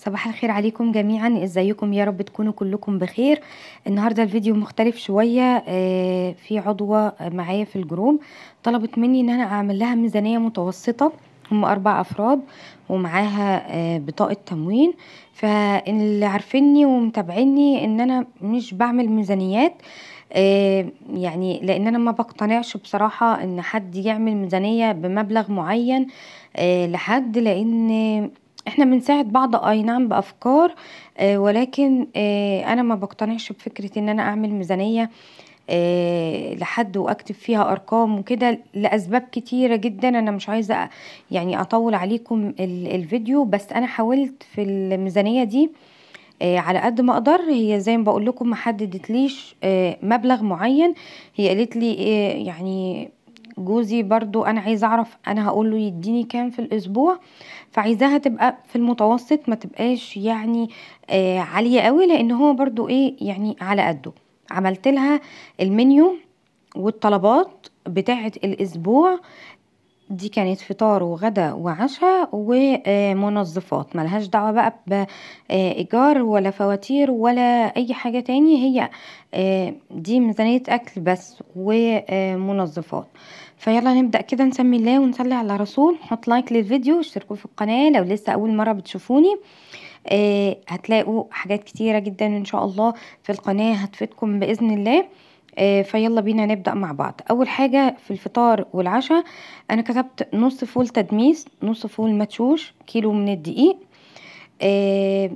صباح الخير عليكم جميعا، ازيكم؟ يا رب تكونوا كلكم بخير. النهارده الفيديو مختلف شويه. في عضوه معايا في الجروب طلبت مني ان انا اعمل لها ميزانيه متوسطه. هم 4 افراد ومعاها بطاقه تموين. فاللي عارفيني ومتابعيني ان انا مش بعمل ميزانيات. يعني لان انا ما بقتنعش بصراحه ان حد يعمل ميزانيه بمبلغ معين لحد، لان احنا بنساعد بعض اي نعم بافكار. ولكن انا ما بقتنعش بفكرة ان انا اعمل ميزانية لحد واكتب فيها ارقام وكده لاسباب كتيرة جدا. انا مش عايزة يعني اطول عليكم الفيديو، بس انا حاولت في الميزانية دي على قد ما اقدر. هي زي ما بقول لكم ما حددتليش مبلغ معين. هي قالت لي يعني جوزي برضو انا عايزه اعرف انا هقول له يديني كام في الاسبوع، فعايزاها تبقى في المتوسط، ما تبقاش يعني عاليه قوي، لان هو برضو ايه يعني على قده. عملت لها المنيو والطلبات بتاعه الاسبوع. دي كانت فطار وغدا وعشاء ومنظفات، ملهاش دعوة بقى بإيجار ولا فواتير ولا أي حاجة تاني. هي دي ميزانية أكل بس ومنظفات. فيلا نبدأ كده، نسمي الله ونصلي على رسول. حط لايك للفيديو، اشتركوا في القناة لو لسه أول مرة بتشوفوني. هتلاقوا حاجات كتيرة جدا إن شاء الله في القناة هتفيدكم بإذن الله. فيلا بينا نبدأ مع بعض. أول حاجة في الفطار والعشاء أنا كتبت نص فول تدميس، نص فول مدشوش، كيلو من الدقيق، آه،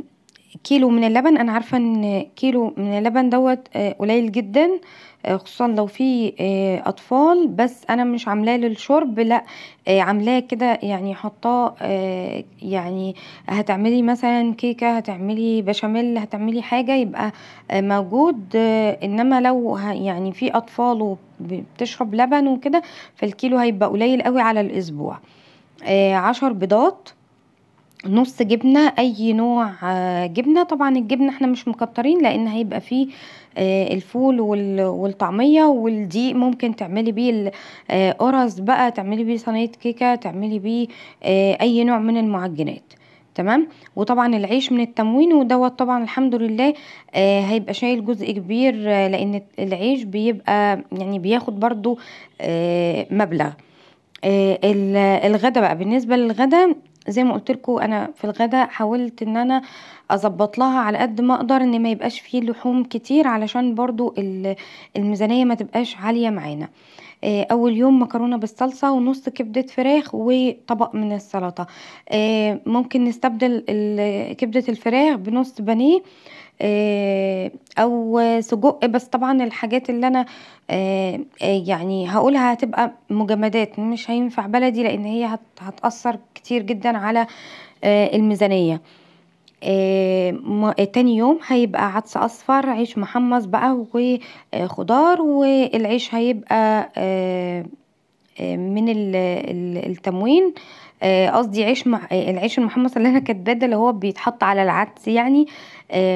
كيلو من اللبن. انا عارفه ان كيلو من اللبن دوت قليل جدا، خصوصا لو في اطفال، بس انا مش عاملاه للشرب، لا عاملاه كده يعني حطاه يعني هتعملي مثلا كيكه، هتعملي بشاميل، هتعملي حاجه يبقى موجود. انما لو يعني في اطفال وبتشرب لبن وكده فالكيلو هيبقى قليل قوي على الاسبوع. 10 بيضات، نص جبنة أي نوع جبنة. طبعا الجبنة احنا مش مكترين لأن هيبقى فيه الفول والطعمية والدقيق. ممكن تعملي بيه القرص بقى، تعملي بيه صينية كيكة، تعملي بيه أي نوع من المعجنات. تمام. وطبعا العيش من التموين ودوت طبعا الحمد لله هيبقى شايل جزء كبير، لأن العيش بيبقى يعني بياخد برضو مبلغ. الغدا بقى، بالنسبه للغدا زي ما قلت لكم انا في الغدا حاولت ان انا اظبط لها على قد ما اقدر ان ما يبقاش فيه لحوم كتير، علشان برضو الميزانيه ما تبقاش عاليه معانا. اول يوم مكرونه بالصلصه ونص كبده فراخ وطبق من السلطه. ممكن نستبدل كبده الفراخ بنص بانيه او سجق. بس طبعا الحاجات اللي انا يعني هقولها هتبقى مجمدات، مش هينفع بلدي لان هي هتأثر كتير جدا على الميزانية. تاني يوم هيبقى عدس اصفر، عيش محمص بقى وخضار، والعيش هيبقى من التموين. قصدي عيش العيش المحمص اللي انا كاتباه ده اللي هو بيتحط على العدس يعني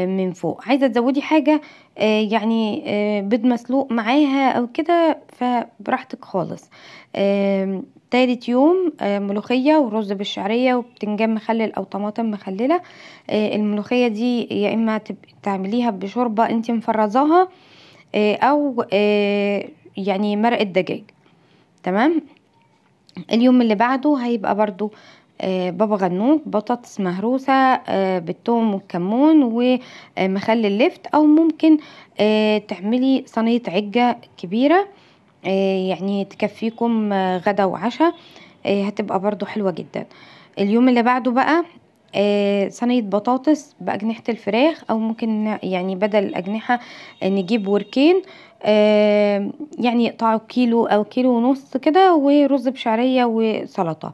من فوق. عايزه تزودي حاجه يعني بيض مسلوق معاها او كده فبراحتك خالص. تالت يوم ملوخية ورز بالشعرية وبتنجان مخلل أو طماطم مخللة. الملوخية دي يا إما تعمليها بشوربة انتي مفرزاها أو يعني مرقة دجاج. تمام. اليوم اللي بعده هيبقى برضو بابا غنوج، بطاطس مهروسة بالثوم والكمون ومخلل لفت، او ممكن تعملي صينية عجة كبيرة يعني تكفيكم غدا وعشاء. هتبقى برضو حلوة جدا. اليوم اللي بعده بقى صينية بطاطس بأجنحة الفراخ، او ممكن يعني بدل الأجنحة نجيب وركين يعني يقطعوا كيلو او كيلو ونص كده، ورز بشعرية وسلطة.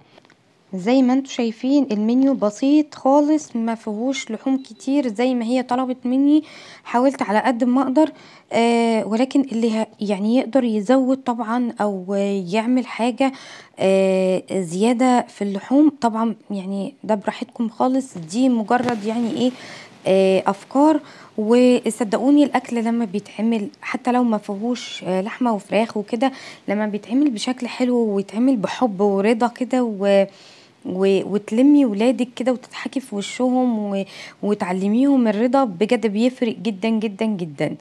زي ما انتوا شايفين المنيو بسيط خالص، ما فيهوش لحوم كتير زي ما هي طلبت مني. حاولت على قد ما اقدر ولكن اللي يعني يقدر يزود طبعا او يعمل حاجة زيادة في اللحوم طبعا يعني ده براحتكم خالص. دي مجرد يعني ايه افكار. وصدقوني الاكل لما بيتعمل حتى لو ما فيهوش لحمه وفراخ وكده، لما بيتعمل بشكل حلو ويتعمل بحب ورضا كده وتلمي ولادك كده وتضحكي في وشهم وتعلميهم الرضا، بجد بيفرق جدا جدا جدا.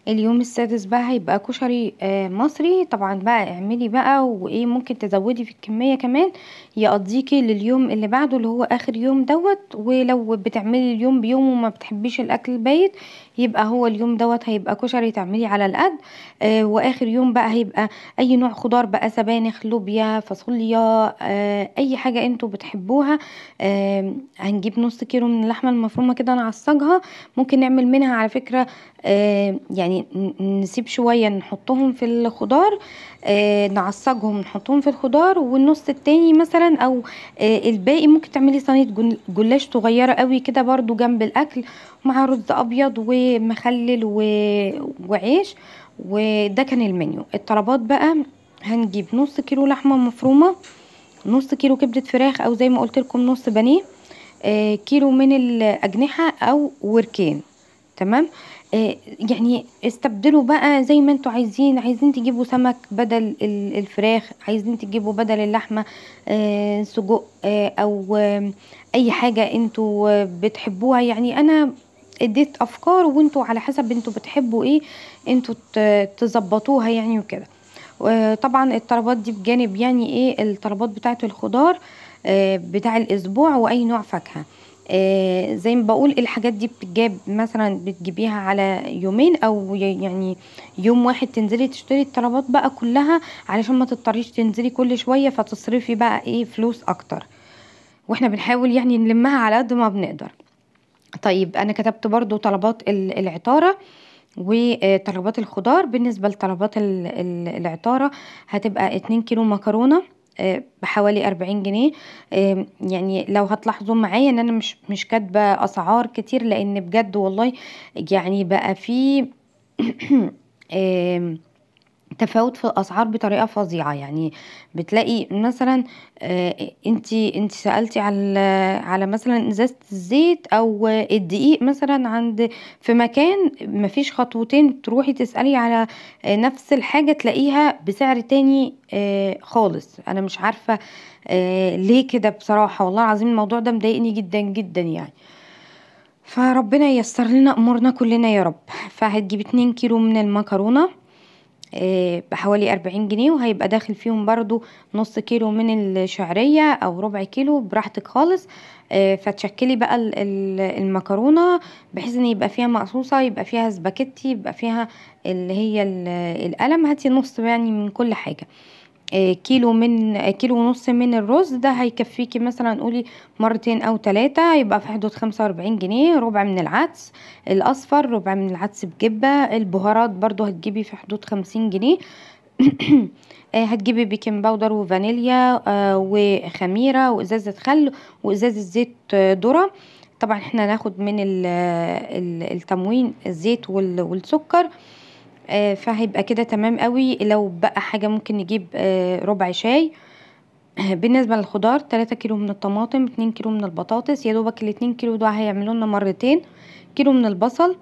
اليوم السادس بقى هيبقى كشري مصري. طبعا بقى اعملي بقى وايه، ممكن تزودي في الكمية كمان يقضيكي لليوم اللي بعده اللي هو اخر يوم دوت. ولو بتعملي اليوم بيوم وما بتحبيش الاكل البايت، يبقى هو اليوم دوت هيبقى كشري تعملي على القد. واخر يوم بقى هيبقى اي نوع خضار بقى، سبانخ، لوبيا، فاصوليا، اي حاجة انتوا بتحبوها. هنجيب نص كيلو من اللحمة المفرومة كده نعصجها. ممكن نعمل منها على فكرة يعني نسيب شوية نحطهم في الخضار، نعصجهم نحطهم في الخضار، والنص التاني مثلا او الباقي ممكن تعملي صينية جلاش صغيرة قوي كده برضو جنب الاكل، مع رز ابيض ومخلل وعيش. وده كان المنيو. الطلبات بقى هنجيب نص كيلو لحمة مفرومة، نص كيلو كبدة فراخ او زي ما قلت لكم نص بانيه، كيلو من الاجنحة او وركين. تمام. يعني استبدلوا بقى زي ما انتوا عايزين تجيبوا سمك بدل الفراخ، عايزين تجيبوا بدل اللحمة سجق، او اي حاجة انتوا بتحبوها. يعني انا اديت افكار، وانتوا على حسب انتوا بتحبوا ايه انتوا تظبطوها يعني وكده. طبعا الطلبات دي بجانب يعني ايه الطلبات بتاعه الخضار بتاع الاسبوع، واي نوع فاكهة. زي ما بقول الحاجات دي بتجاب مثلا بتجيبيها على يومين، او يعني يوم واحد تنزلي تشتري الطلبات بقى كلها، علشان ما تضطريش تنزلي كل شوية فتصرفي بقى ايه فلوس اكتر. واحنا بنحاول يعني نلمها على قد ما بنقدر. طيب انا كتبت برضو طلبات العطارة وطلبات الخضار. بالنسبة لطلبات العطارة هتبقى 2 كيلو مكرونة بحوالي 40 جنيه. يعني لو هتلاحظوا معايا ان انا مش كاتبة اسعار كتير، لان بجد والله يعني بقى في تفاوت في الاسعار بطريقه فظيعه. يعني بتلاقي مثلا انتي سالتي على مثلا ازازه الزيت او الدقيق مثلا في مكان، مفيش خطوتين تروحي تسالي على نفس الحاجه تلاقيها بسعر تاني خالص. انا مش عارفه ليه كده بصراحه، والله العظيم الموضوع ده مضايقني جدا جدا يعني. فربنا ييسر لنا امورنا كلنا يا رب. فهتجيب 2 كيلو من المكرونه بحوالي 40 جنيه، وهيبقى داخل فيهم برضو نص كيلو من الشعرية او ربع كيلو براحتك خالص. فتشكلي بقى المكرونة بحيث ان يبقى فيها مقصوصة، يبقى فيها سباكيتي، يبقى فيها اللي هي القلم. هاتي نص يعني من كل حاجة. كيلو ونص من الرز ده هيكفيكي مثلا قولي مرتين او 3، يبقى في حدود 45 جنيه. ربع من العدس الاصفر، ربع من العدس بجبة. البهارات برضو هتجيبي في حدود 50 جنيه. هتجيبي بيكنج باودر وفانيليا وخميرة وازازة خل وازازة زيت ذرة. طبعا احنا هناخد من التموين الزيت والسكر. فهيبقى كده تمام قوي. لو بقى حاجة ممكن نجيب ربع شاي. بالنسبة للخضار 3 كيلو من الطماطم، 2 كيلو من البطاطس، يا دوبك ال2 كيلو ده هيعملوا لنا مرتين. كيلو من البصل،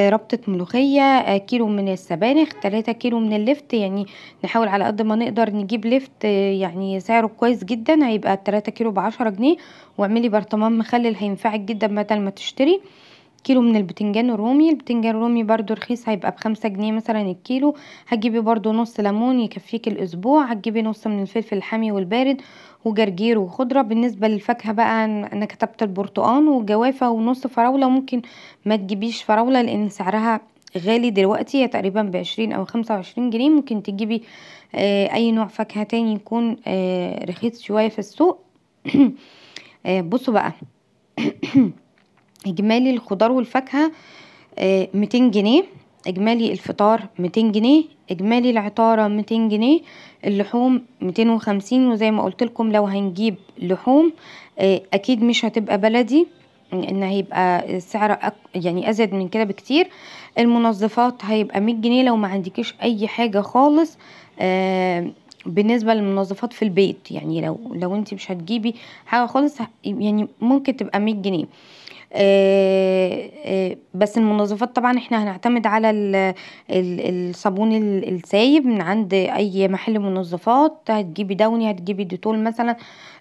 ربطة ملوخية، كيلو من السبانخ، 3 كيلو من اللفت. يعني نحاول على قد ما نقدر نجيب لفت يعني سعره كويس جدا، هيبقى 3 كيلو ب10 جنيه. واعملي برطمان مخلل هينفعك جدا بدل ما تشتري. كيلو من البتنجان الرومي. البتنجان الرومي برضو رخيص، هيبقى ب5 جنيه مثلا الكيلو. هتجيبي برضو نص ليمون يكفيك الاسبوع. هتجيبي نص من الفلفل الحامي والبارد وجرجير وخضرة. بالنسبة للفاكهة بقى انا كتبت البرتقان وجوافة ونص فراولة. ممكن ما تجيبيش فراولة لان سعرها غالي دلوقتي، هي تقريبا ب20 او 25 جنيه. ممكن تجيبي اي نوع فاكهة تاني يكون رخيص شوية في السوق. بصوا بقى اجمالي الخضار والفاكهة 200 جنيه، اجمالي الفطار 200 جنيه، اجمالي العطارة 200 جنيه، اللحوم 250. وزي ما قلت لكم لو هنجيب لحوم اكيد مش هتبقى بلدي، ان هيبقى السعر يعني ازيد من كده بكتير. المنظفات هيبقى 100 جنيه لو ما عندكيش اي حاجة خالص. بالنسبة للمنظفات في البيت، يعني لو انت مش هتجيبي حاجة خالص يعني ممكن تبقى 100 جنيه. بس المنظفات طبعا احنا هنعتمد على الصابون السايب من عند اي محل منظفات. هتجيبي داوني، هتجيبي ديتول مثلا،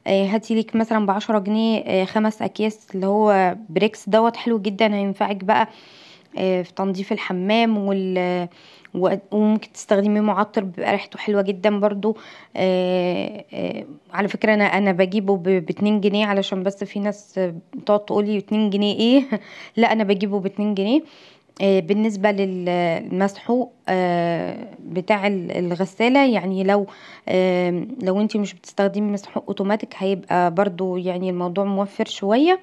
هاتي لك مثلا ب10 جنيه 5 اكياس اللي هو بريكس دوت، حلو جدا هينفعك بقى في تنظيف الحمام وممكن تستخدمي معطر بيبقى ريحته حلوه جدا برضو. على فكره انا بجيبه ب2 جنيه، علشان بس في ناس بتقعد تقولي 2 جنيه ايه لا انا بجيبه ب2 جنيه. بالنسبة للمسحوق بتاع الغسالة، يعني لو انتي مش بتستخدمي مسحوق اوتوماتيك هيبقى برضو يعني الموضوع موفر شوية.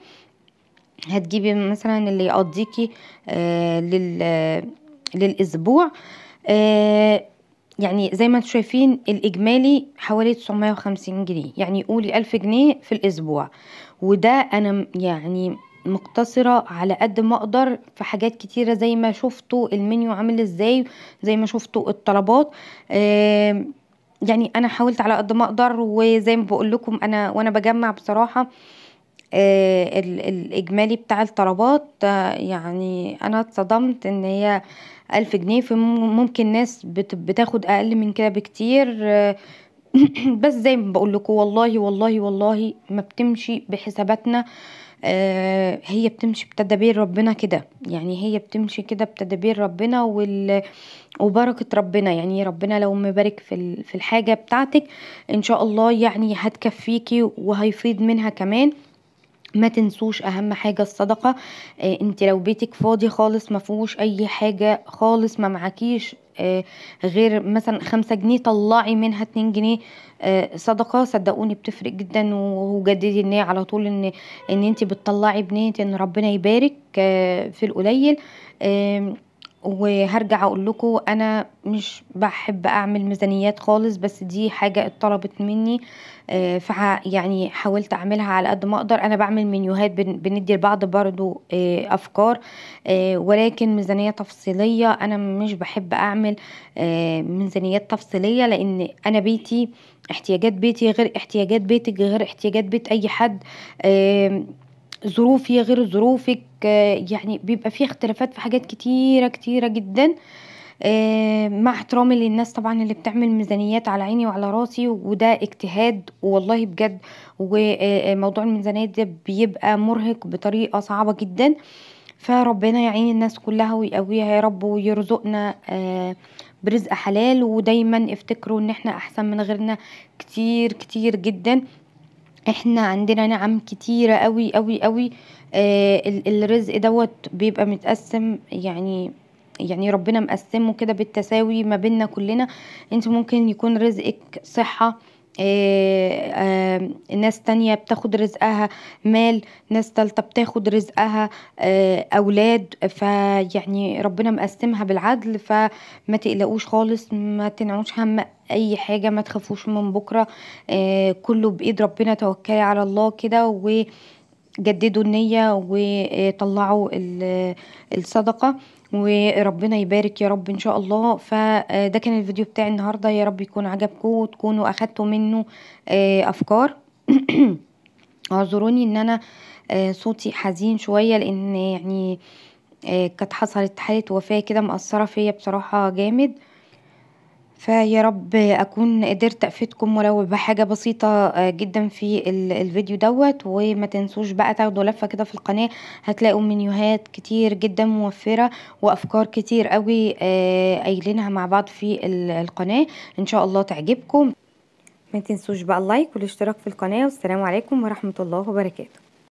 هتجيبي مثلا اللي يقضيكي للأسبوع. يعني زي ما انتم شايفين الإجمالي حوالي 950 جنيه، يعني قولي 1000 جنيه في الأسبوع. وده أنا يعني مقتصرة على قد ما أقدر في حاجات كتيرة، زي ما شفتوا المنيو عامل ازاي، زي ما شفتوا الطلبات. يعني أنا حاولت على قد ما أقدر، وزي ما بقول لكم أنا وأنا بجمع بصراحة الإجمالي بتاع الطلبات، يعني أنا اتصدمت إن هي 1000 جنيه. في ممكن ناس بتاخد أقل من كده بكتير. بس زي ما بقول لكم والله والله والله ما بتمشي بحساباتنا، هي بتمشي بتدابير ربنا كده، يعني هي بتمشي كده بتدابير ربنا وبركة ربنا. يعني ربنا لو مبارك في الحاجة بتاعتك ان شاء الله يعني هتكفيكي وهيفيض منها كمان. ما تنسوش اهم حاجة الصدقة. انت لو بيتك فاضي خالص ما فيهوش اي حاجة خالص، ما معكيش غير مثلا 5 جنيه، طلعي منها 2 جنيه صدقة. صدقوني بتفرق جدا، وجددي النية على طول ان انت بتطلعي بنية ان ربنا يبارك في القليل. وهرجع اقول لكم انا مش بحب اعمل ميزانيات خالص، بس دي حاجة اتطلبت مني. يعني حاولت اعملها على قد ما اقدر. انا بعمل منيوهات بندي لبعض برضو افكار، ولكن ميزانية تفصيلية انا مش بحب اعمل ميزانيات تفصيلية، لان انا بيتي احتياجات بيتي غير احتياجات بيتك غير احتياجات بيت اي حد. ظروفي غير ظروفك، يعني بيبقى فيه اختلافات في حاجات كتيرة كتيرة جدا. مع احترامي للناس طبعا اللي بتعمل ميزانيات، على عيني وعلى راسي، وده اجتهاد والله بجد. وموضوع الميزانيات ده بيبقى مرهق بطريقة صعبة جدا. فربنا يعين الناس كلها ويقويها يا رب، ويرزقنا برزق حلال. ودايما افتكروا ان احنا احسن من غيرنا كتير كتير جدا. احنا عندنا نعم كتيرة قوي قوي قوي. الرزق دوت بيبقى متقسم، يعني ربنا مقسمه كده بالتساوي ما بيننا كلنا. انت ممكن يكون رزقك صحة، ناس تانية بتاخد رزقها مال، ناس تالتة بتاخد رزقها أولاد. فيعني ربنا مقسمها بالعدل، فما تقلقوش خالص، ما تنعوش هم أي حاجة، ما تخافوش من بكرة. كله بإيد ربنا. توكلي على الله كده وجددوا النية وطلعوا الصدقة، وربنا يبارك يا رب ان شاء الله. فده كان الفيديو بتاعي النهاردة، يا رب يكون عجبكم وتكونوا اخدتوا منه افكار. اعذروني ان انا صوتي حزين شوية، لان يعني كانت حصلت حالة وفاة كده مأثرة فيا بصراحة جامد. فيا رب اكون قدرت افيدكم ولو بحاجة بسيطة جدا في الفيديو دوت. وما تنسوش بقى تاخدوا لفة كده في القناة، هتلاقوا منيوهات كتير جدا موفرة وافكار كتير قوي قايلينها مع بعض في القناة، ان شاء الله تعجبكم. ما تنسوش بقى اللايك والاشتراك في القناة، والسلام عليكم ورحمة الله وبركاته.